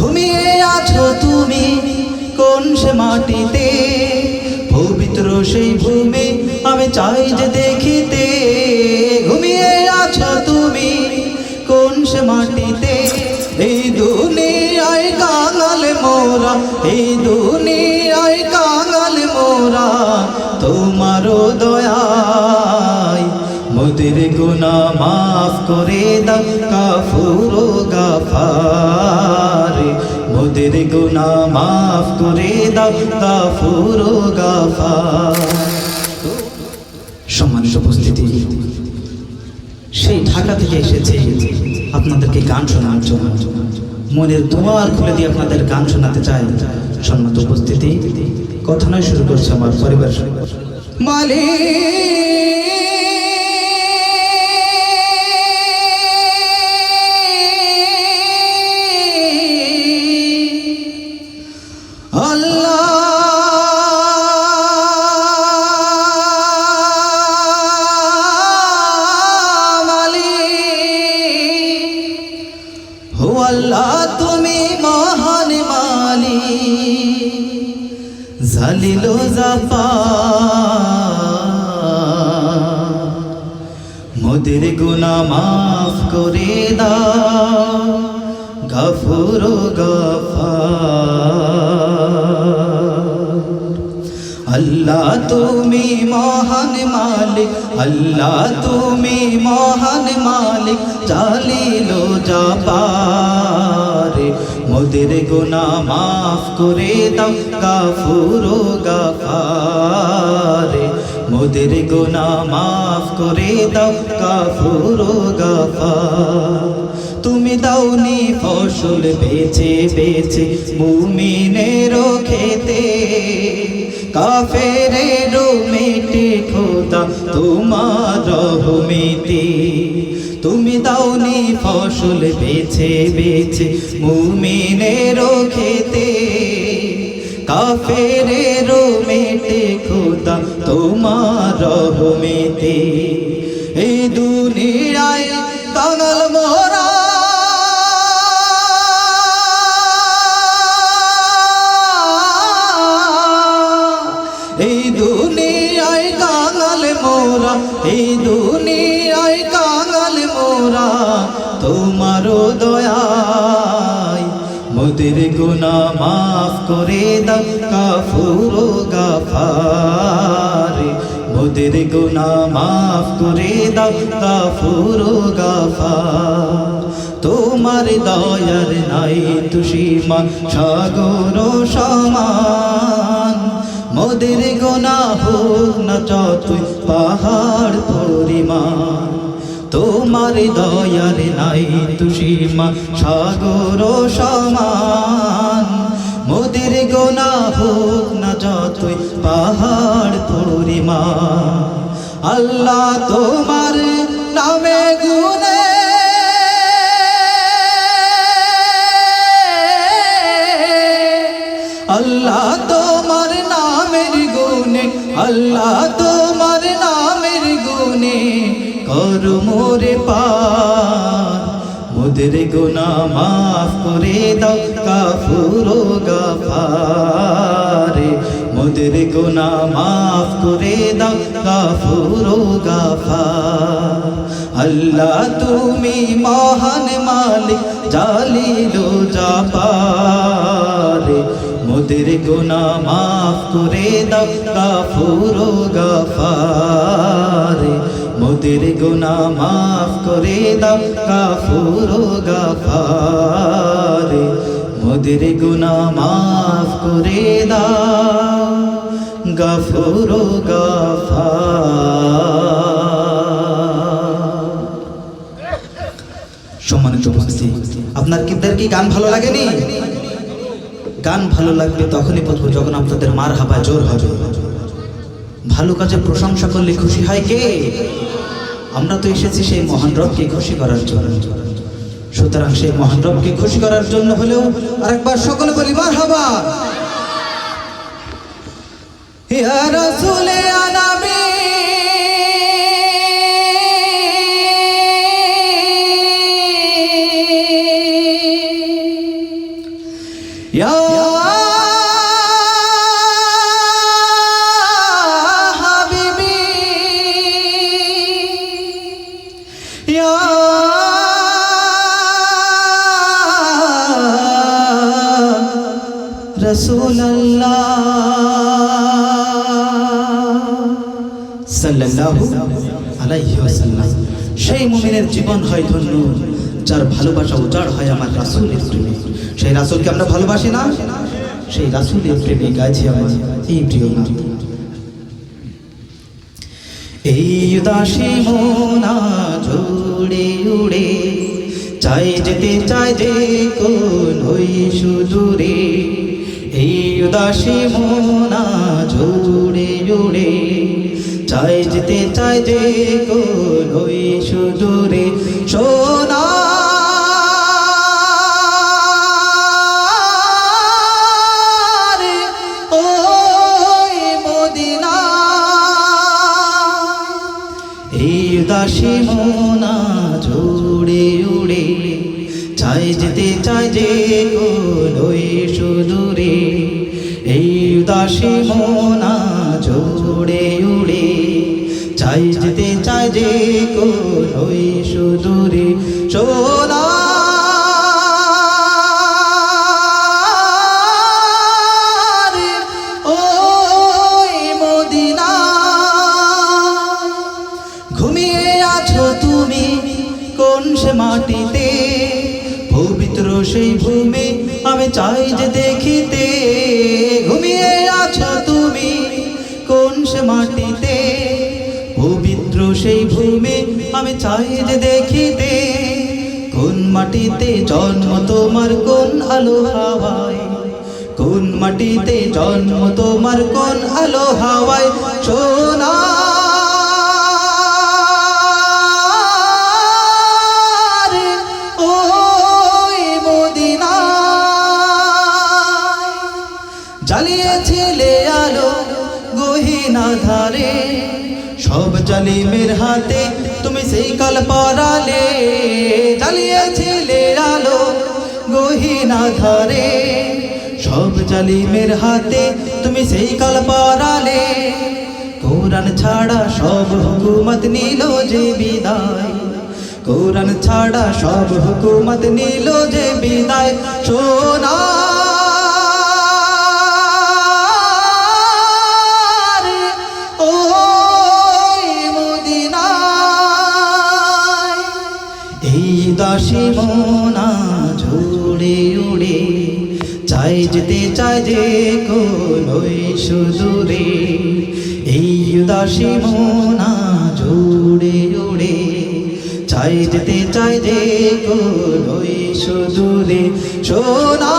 ঘুমিয়ে আছো তুমি কোন সে মাটিতে, পবিত্র সেই ভূমি আমি চাই যে দেখিতে। ঘুমিয়ে আছো তুমি কোন সে মাটিতে, এই দুনিয়ায় কাঙাল মোরা, এই দুনিয়ায় কাঙাল মোরা, তোমারও দয়ায় মোদের গুনাহ মাফ করে দাও গাফুর গাফার, মোদের গুনাহ মাফ করে দাও গাফুর গাফার। সম্মানিত উপস্থিতি, সেই ঢাকা থেকে এসেছে আপনাদেরকে গান শোনার জন্য, মনের দুয়ার খুলে দিয়ে আপনাদের গান শোনাতে চাই। সম্মানিত উপস্থিতি, কথা নয় শুরু করছে আমার পরিবার মালিক। আল্লাহ তুমি মহান মালিক, জালিল জাফার, মোদের গুনাহ মাফ করে দাও গাফুর গাফার। আল্লাহ তুমি মহান মালিক, আল্লাহ তুমি মহান মালিক, জালিল জাফার, মোদের গুনাহ মাফ করে দাও গাফুর গাফার, মোদের গুনাহ মাফ করে দাও গাফুর গাফার। তুমি দাওনি ফসল বেছে বেছে মুমিনের খেতে, কাফেরের মিটে খোদা তোমার রহমতে। তুমি দাওনি ফসল বেছে বেছে মুমিনের খেতে, কাফেরের মিটে খোদা তোমার রহমতে। এই দুনিয়ায় কাঙাল মোরা, এই দুনিয়ায় কাঙাল মোরা, এই দুনিয়ায় কাঙাল মোরা, তোমারও দয়ায় মোদের গুনাহ মাফ করে দাও গাফুর গাফার, মোদের গুনাহ মাফ করে দাও গাফুর গাফার। তোমার দয়ার নাই তুসীমা সাগর সমান, মোদের গুনাহ হোক না যতই পাহাড় পরিমাণ। তোমার দয়ার নাই তুসীমা সাগর সমান, মোদের গুনাহ হোক না যতই পাহাড় পরিমাণ। আল্লাহ তোমার নামে গুনে, আল্লাহ তোমার নামের গুনে, আল্লাহ তোমার নামের গুনে করো মোরে পার, মোদের গুনাহ মাফ করে দাও গাফুর গাফার, মোদের গুনাহ মাফ করে দাও গাফুর গাফার। আল্লাহ তুমি মহান মালিক, জালিল জাফার, মোদের গুনাহ মাফ করে দাও গাফুর গাফার, মোদের গুনাহ মাফ করে দাও গাফুর গাফার, মোদের গুনাহ মাফ করে দাও গাফুর গাফার। সম্মানিত উপস্থিতি, আপনার কি গান ভালো লাগেনি? গান ভালো লাগবে তখনই বলবো যখন আপনাদের মারহাবা জোর হবে। ভালো কাজে প্রশংসা করলে খুশি হয় কে? আমরা তো এসেছি সেই মহান রবকে খুশি করার জন্য। সুতরাং সেই মহান রবকে খুশি করার জন্য হলেও আরেকবার সকলে বলি মারহাবা। ইয়া রাসূলে ইয়া নবী, ইয়া হাবিবি ইয়া রাসূলুল্লাহ সাল্লাল্লাহু আলাইহি ওয়াসাল্লাম। সেই মুমিনের জীবন হয় ধন্য যার ভালোবাসা উজাড় হয় আমার রাসূলের প্রেমে। সেই রাসূলকে আমরা ভালোবাসি না, সেই রাসূলের প্রেমে গাইছি আমার এই প্রিয় নাম। এই উদাসী মনা জুড়ে উড়ে চাই যেতে চাই যে কোন ওই সুদূরে। এই উদাসী মনা জুড়ে উড়ে চাই যেতে চাই যে কোন ওই সুদূরে। সোনা উদাসী মনা জুড়ে উড়ে চাই যেতে চাই যে কোন ওই সুদূরে। এই উদাসী মনা জুড়ে উড়ে চাই যেতে চাই যে কোন ওই সুদূরে। সোনা তুমি কোন সে মাটিতে, পবিত্র সেই ভূমি আমি চাই যে দেখিতে। ঘুমিয়ে আছো তুমি কোন সে মাটিতে, পবিত্র সেই ভূমি আমি চাই যে দেখিতে। কোন মাটিতে জন্ম তোমার কোন আলো হাওয়ায়, কোন মাটিতে জন্ম তোমার কোন আলো হাওয়ায়। সোনা জ্বালিয়েছিলে আলো গহীনা ধারে, সব জালিমের হাতে তুমি সেই কাল পরালে। জ্বালিয়েছিলে আলো গহীনা ধারে, সব জালিমের হাতে তুমি সেই কাল পরালে। কোরআন ছাড়া সব হুকুমত নিল যে বিদায়, কোরআন ছাড়া সব হুকুমত নিল যে বিদায়। সোনা উদাসী মনা ঝুড়ে উড়ে চাই যেতে চাই যে কোন ওই সুদূরে। এই উদাসী মনা ঝুড়ে উড়ে চাই যেতে চাই যে কোন ওই সুদূরে। সোনা